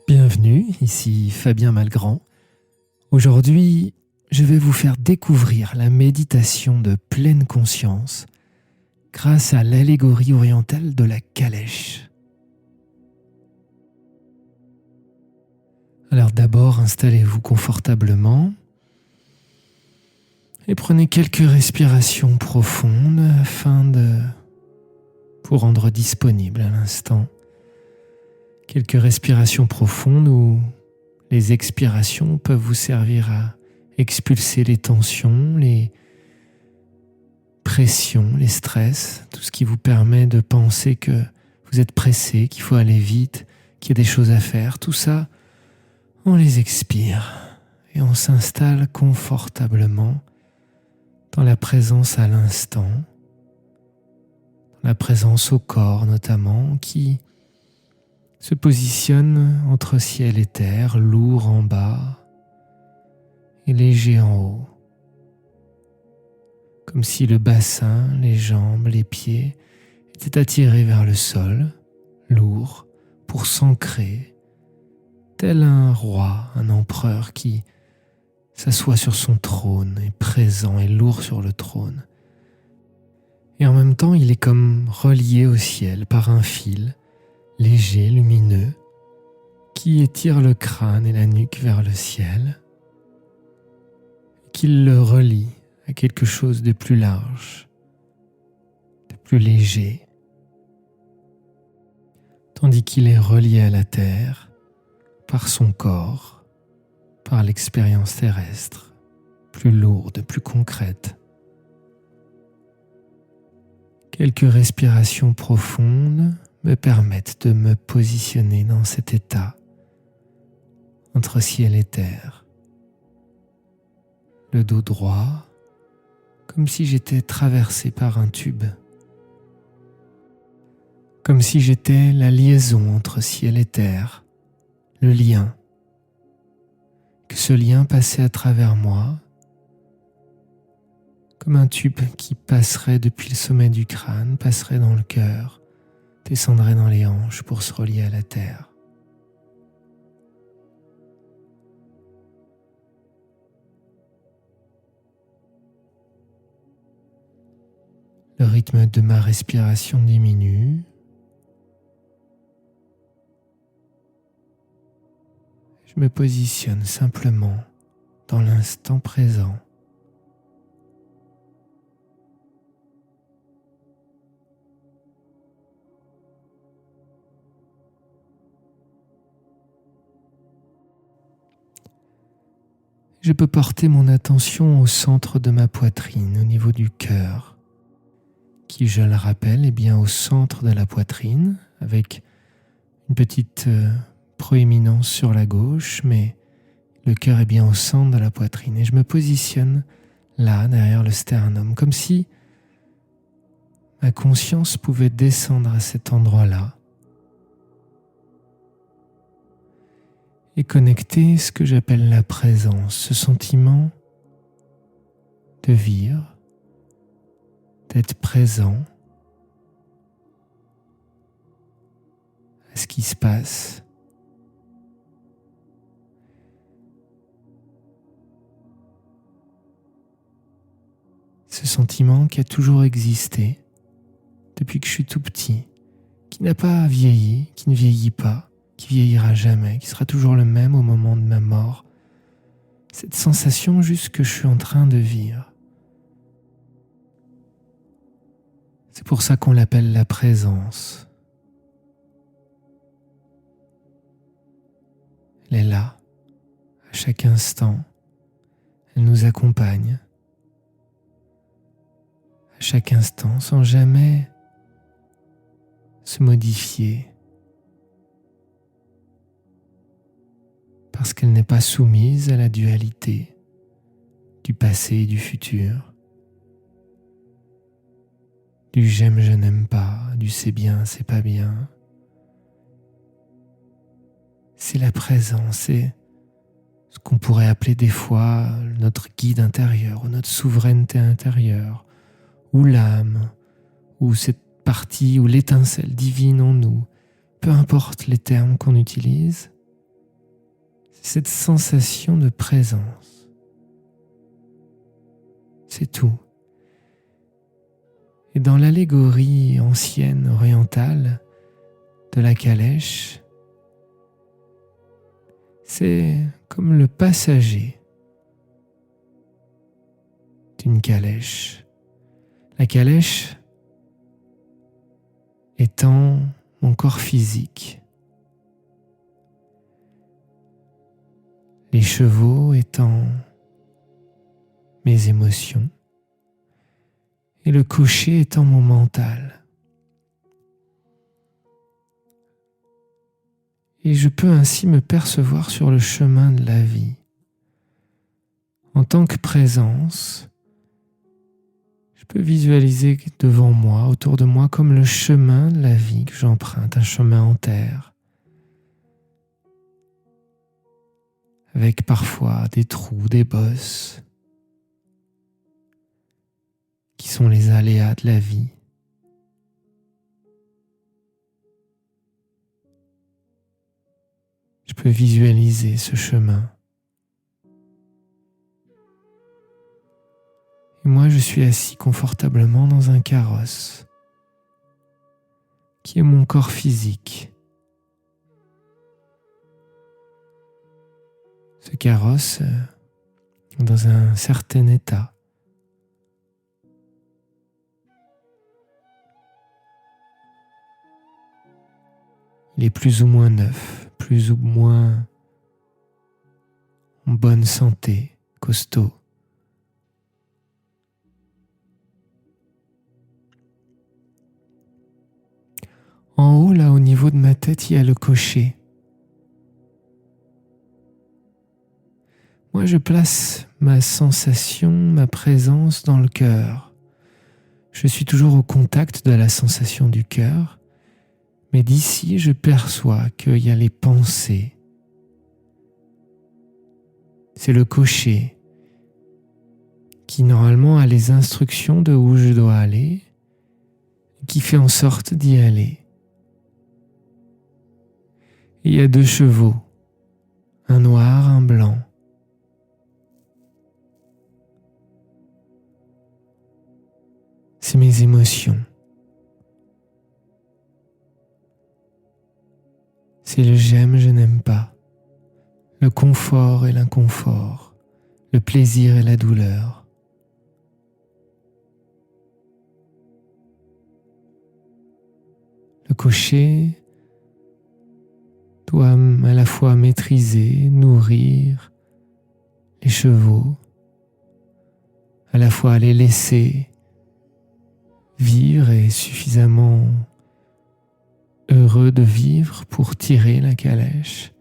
Bienvenue, ici Fabien Malgrand. Aujourd'hui, je vais vous faire découvrir la méditation de pleine conscience grâce à l'allégorie orientale de la calèche. Alors d'abord, installez-vous confortablement et prenez quelques respirations profondes pour rendre disponible à l'instant quelques respirations profondes où les expirations peuvent vous servir à expulser les tensions, les pressions, les stress, tout ce qui vous permet de penser que vous êtes pressé, qu'il faut aller vite, qu'il y a des choses à faire. Tout ça, on les expire et on s'installe confortablement dans la présence à l'instant, dans la présence au corps notamment, qui se positionne entre ciel et terre, lourd en bas et léger en haut, comme si le bassin, les jambes, les pieds étaient attirés vers le sol, lourd, pour s'ancrer, tel un roi, un empereur qui s'assoit sur son trône, est présent et lourd sur le trône. Et en même temps, il est comme relié au ciel par un fil, léger, lumineux, qui étire le crâne et la nuque vers le ciel, qui le relie à quelque chose de plus large, de plus léger, tandis qu'il est relié à la terre par son corps, par l'expérience terrestre, plus lourde, plus concrète. Quelques respirations profondes me permettent de me positionner dans cet état entre ciel et terre. Le dos droit, comme si j'étais traversé par un tube, comme si j'étais la liaison entre ciel et terre, le lien, que ce lien passait à travers moi, comme un tube qui passerait depuis le sommet du crâne, passerait dans le cœur, descendrait dans les hanches pour se relier à la terre. Le rythme de ma respiration diminue. Je me positionne simplement dans l'instant présent. Je peux porter mon attention au centre de ma poitrine, au niveau du cœur, qui, je le rappelle, est bien au centre de la poitrine, avec une petite proéminence sur la gauche, mais le cœur est bien au centre de la poitrine. Et je me positionne là, derrière le sternum, comme si ma conscience pouvait descendre à cet endroit-là et connecter ce que j'appelle la présence, ce sentiment de vivre, d'être présent à ce qui se passe. Ce sentiment qui a toujours existé depuis que je suis tout petit, qui n'a pas vieilli, qui ne vieillit pas, qui vieillira jamais, qui sera toujours le même au moment de ma mort. Cette sensation juste que je suis en train de vivre. C'est pour ça qu'on l'appelle la présence. Elle est là, à chaque instant. Elle nous accompagne. À chaque instant, sans jamais se modifier. Parce qu'elle n'est pas soumise à la dualité du passé et du futur, du j'aime, je n'aime pas, du c'est bien, c'est pas bien. C'est la présence, c'est ce qu'on pourrait appeler des fois notre guide intérieur, ou notre souveraineté intérieure, ou l'âme, ou cette partie ou l'étincelle divine en nous, peu importe les termes qu'on utilise, c'est cette sensation de présence. C'est tout. Et dans l'allégorie ancienne orientale de la calèche, c'est comme le passager d'une calèche. La calèche étant mon corps physique, les chevaux étant mes émotions, et le cocher étant mon mental. Et je peux ainsi me percevoir sur le chemin de la vie. En tant que présence, je peux visualiser devant moi, autour de moi, comme le chemin de la vie que j'emprunte, un chemin en terre, avec parfois des trous, des bosses, qui sont les aléas de la vie. Je peux visualiser ce chemin. Et moi, je suis assis confortablement dans un carrosse, qui est mon corps physique. Ce carrosse est dans un certain état. Il est plus ou moins neuf, plus ou moins en bonne santé, costaud. En haut, là, au niveau de ma tête, il y a le cocher. Moi, je place ma sensation, ma présence dans le cœur. Je suis toujours au contact de la sensation du cœur, mais d'ici, je perçois qu'il y a les pensées. C'est le cocher qui, normalement, a les instructions de où je dois aller, qui fait en sorte d'y aller. Et il y a 2 chevaux, un noir, un blanc. C'est mes émotions. C'est le j'aime, je n'aime pas, le confort et l'inconfort, le plaisir et la douleur. Le cocher doit à la fois maîtriser, nourrir les chevaux, à la fois les laisser vivre et suffisamment heureux de vivre pour tirer la calèche,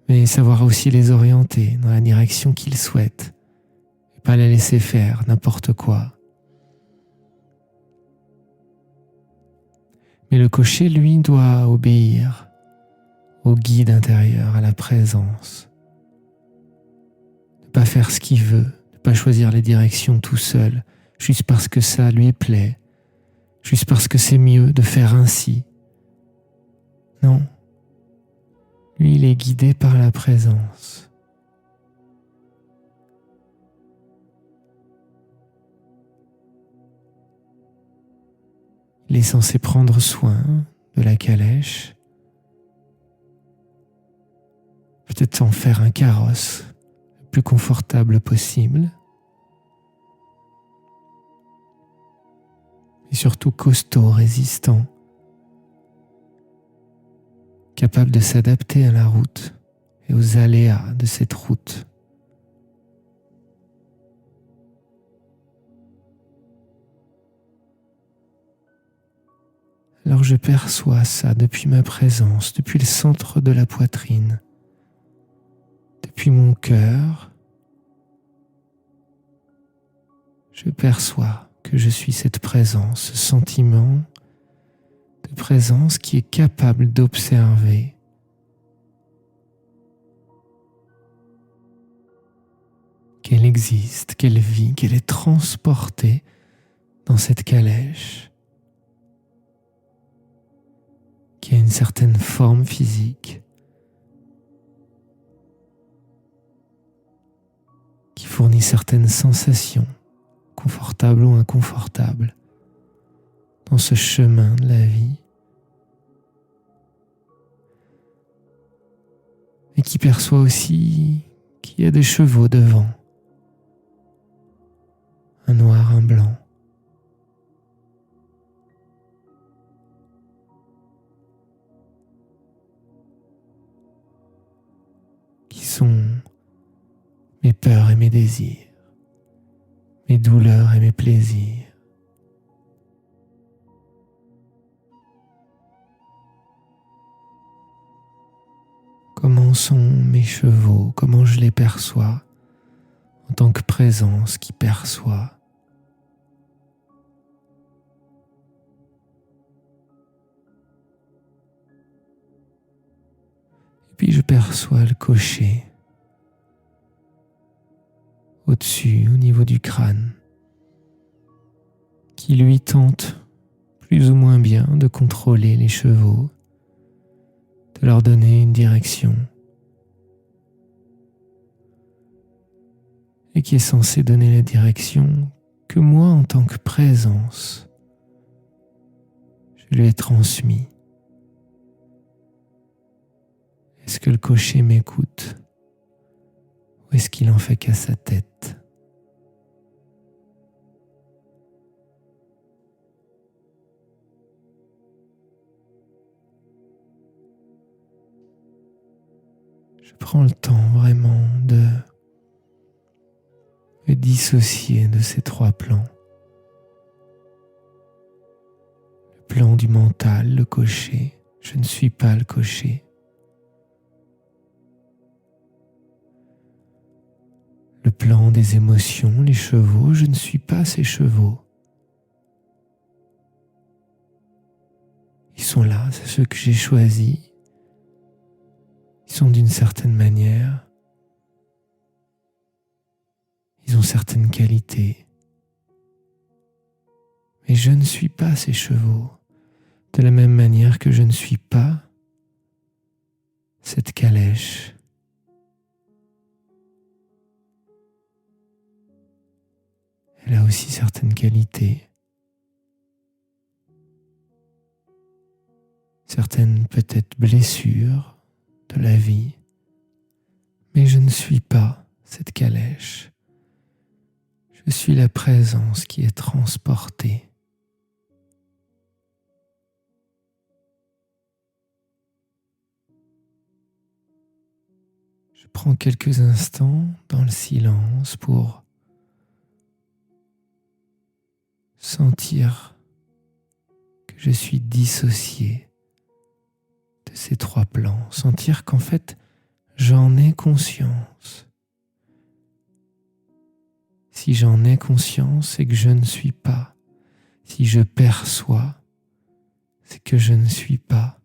mais savoir aussi les orienter dans la direction qu'ils souhaitent et pas les laisser faire n'importe quoi. Mais le cocher, lui, doit obéir au guide intérieur, à la présence. Ne pas faire ce qu'il veut, ne pas choisir les directions tout seul, juste parce que ça lui plaît, juste parce que c'est mieux de faire ainsi. Non. Lui, il est guidé par la présence. Il est censé prendre soin de la calèche, peut-être en faire un carrosse le plus confortable possible, et surtout costaud, résistant, capable de s'adapter à la route et aux aléas de cette route. Alors je perçois ça depuis ma présence, depuis le centre de la poitrine, depuis mon cœur. Je perçois que je suis cette présence, ce sentiment de présence qui est capable d'observer qu'elle existe, qu'elle vit, qu'elle est transportée dans cette calèche qui a une certaine forme physique, qui fournit certaines sensations, confortables ou inconfortables, dans ce chemin de la vie, et qui perçoit aussi qu'il y a des chevaux devant, un noir, un blanc. Qui sont mes peurs et mes désirs, mes douleurs et mes plaisirs. Comment sont mes chevaux, comment je les perçois en tant que présence qui perçoit. Et puis je perçois le cocher au-dessus, au niveau du crâne, qui lui tente plus ou moins bien de contrôler les chevaux, de leur donner une direction, et qui est censé donner la direction que moi, en tant que présence, je lui ai transmis. Est-ce que le cocher m'écoute ou est-ce qu'il en fait qu'à sa tête? Je prends le temps vraiment de me dissocier de ces trois plans. Le plan du mental, le cocher, je ne suis pas le cocher. Le plan des émotions, les chevaux, je ne suis pas ces chevaux. Ils sont là, c'est ceux que j'ai choisis. Ils sont d'une certaine manière. Ils ont certaines qualités. Mais je ne suis pas ces chevaux. De la même manière que je ne suis pas cette calèche. Elle a aussi certaines qualités. Certaines peut-être blessures de la vie. Mais je ne suis pas cette calèche. Je suis la présence qui est transportée. Je prends quelques instants dans le silence pour sentir que je suis dissocié de ces trois plans, sentir qu'en fait j'en ai conscience. Si j'en ai conscience, c'est que je ne suis pas. Si je perçois, c'est que je ne suis pas.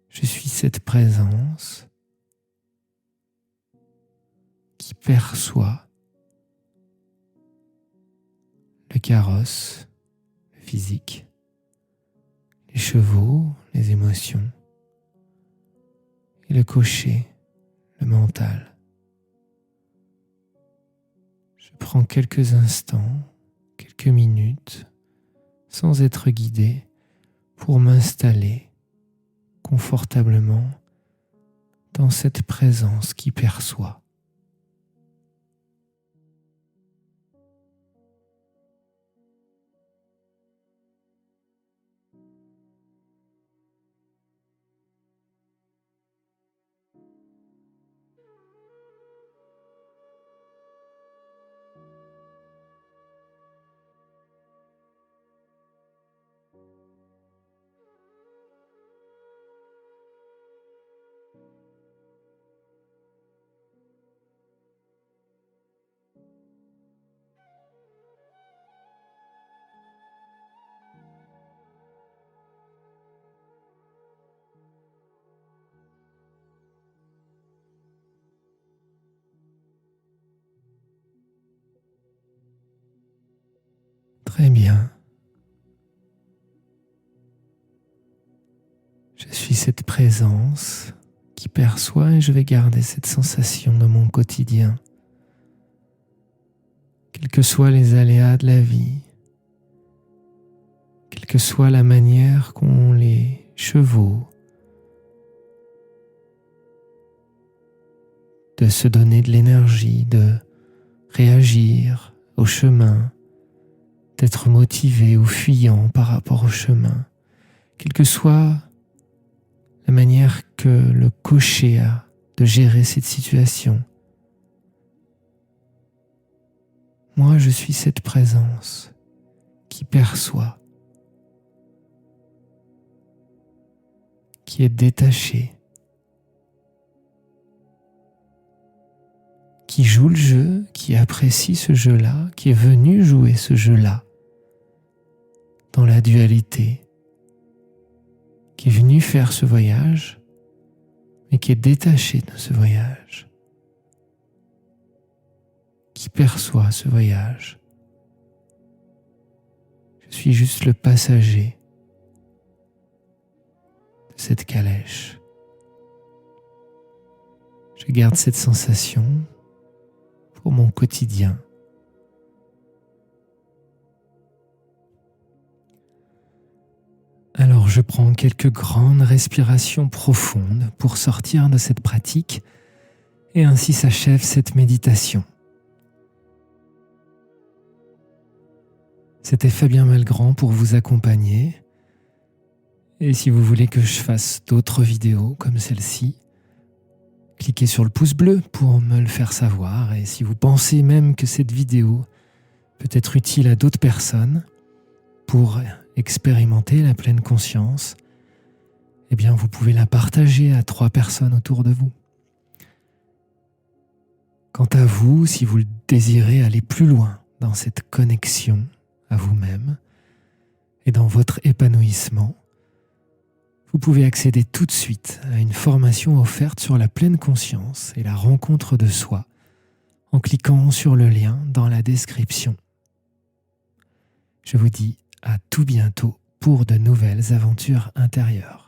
Je suis cette présence qui perçoit le carrosse, le physique, les chevaux, les émotions, et le cocher, le mental. Je prends quelques instants, quelques minutes, sans être guidé, pour m'installer confortablement dans cette présence qui perçoit. Très bien. Je suis cette présence qui perçoit et je vais garder cette sensation dans mon quotidien. Quels que soient les aléas de la vie, quelle que soit la manière qu'ont les chevaux de se donner de l'énergie, de réagir au chemin, d'être motivé ou fuyant par rapport au chemin, quelle que soit la manière que le cocher a de gérer cette situation. Moi, je suis cette présence qui perçoit, qui est détachée, qui joue le jeu, qui apprécie ce jeu-là, qui est venu jouer ce jeu-là dans la dualité, qui est venu faire ce voyage, mais qui est détaché de ce voyage, qui perçoit ce voyage. Je suis juste le passager de cette calèche. Je garde cette sensation pour mon quotidien. Alors je prends quelques grandes respirations profondes pour sortir de cette pratique et ainsi s'achève cette méditation. C'était Fabien Malgrand pour vous accompagner. Et si vous voulez que je fasse d'autres vidéos comme celle-ci, cliquez sur le pouce bleu pour me le faire savoir. Et si vous pensez même que cette vidéo peut être utile à d'autres personnes pour expérimenter la pleine conscience, eh bien vous pouvez la partager à 3 personnes autour de vous. Quant à vous, si vous désirez aller plus loin dans cette connexion à vous-même et dans votre épanouissement, vous pouvez accéder tout de suite à une formation offerte sur la pleine conscience et la rencontre de soi en cliquant sur le lien dans la description. Je vous dis à tout bientôt pour de nouvelles aventures intérieures.